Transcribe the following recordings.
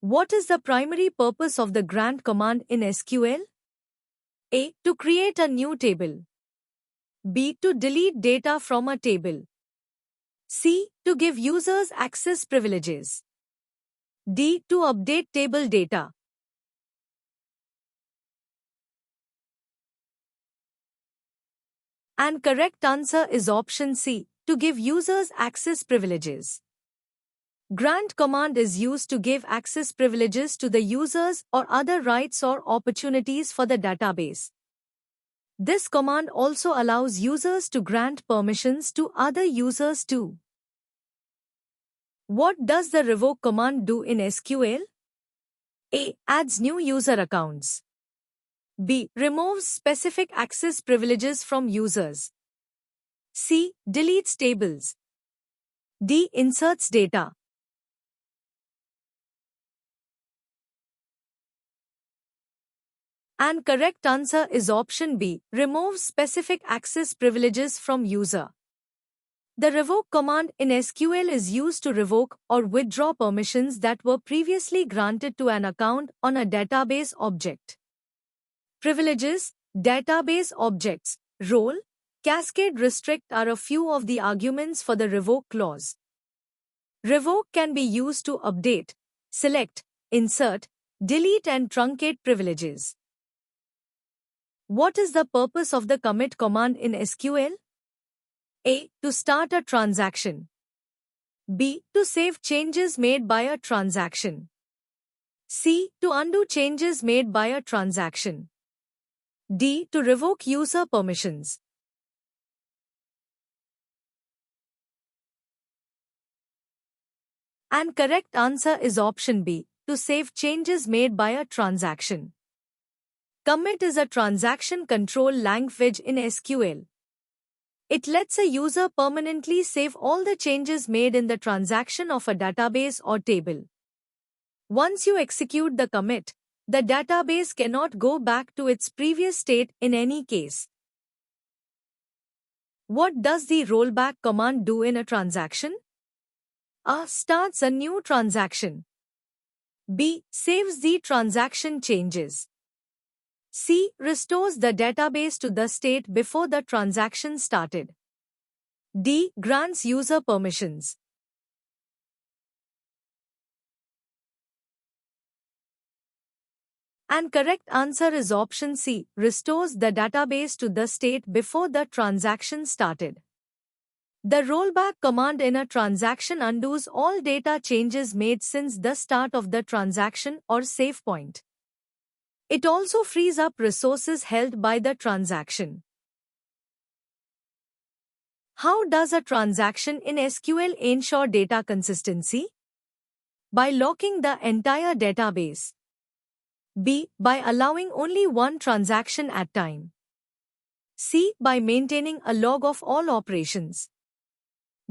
What is the primary purpose of the grant command in SQL? A. To create a new table. B. To delete data from a table. C. To give users access privileges. D. To update table data. And correct answer is option C. To give users access privileges. Grant command is used to give access privileges to the users or other rights or opportunities for the database. This command also allows users to grant permissions to other users too. What does the revoke command do in SQL? A. Adds new user accounts. B. Removes specific access privileges from users. C. Deletes tables. D. Inserts data. And correct answer is option B. Removes specific access privileges from user. The revoke command in SQL is used to revoke or withdraw permissions that were previously granted to an account on a database object. Privileges, database objects, role, cascade restrict are a few of the arguments for the revoke clause. Revoke can be used to update, select, insert, delete and truncate privileges. What is the purpose of the commit command in SQL? A. To start a transaction. B. To save changes made by a transaction. C. To undo changes made by a transaction. D. To revoke user permissions. And correct answer is option B. To save changes made by a transaction. Commit is a transaction control language in SQL. It lets a user permanently save all the changes made in the transaction of a database or table. Once you execute the commit, the database cannot go back to its previous state in any case. What does the rollback command do in a transaction? A. Starts a new transaction. B. Saves the transaction changes. C. Restores the database to the state before the transaction started. D. Grants user permissions. And correct answer is option C. Restores the database to the state before the transaction started. The rollback command in a transaction undoes all data changes made since the start of the transaction or save point. It also frees up resources held by the transaction. How does a transaction in SQL ensure data consistency? By locking the entire database. B. By allowing only one transaction at a time. C. By maintaining a log of all operations.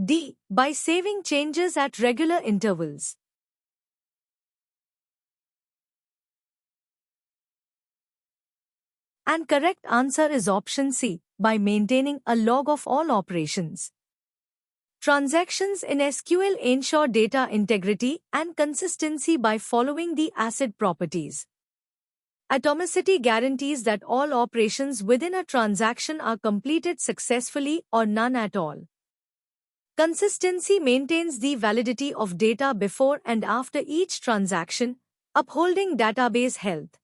D. By saving changes at regular intervals. And correct answer is option C. By maintaining a log of all operations. Transactions in SQL ensure data integrity and consistency by following the ACID properties. Atomicity guarantees that all operations within a transaction are completed successfully or none at all. Consistency maintains the validity of data before and after each transaction, upholding database health.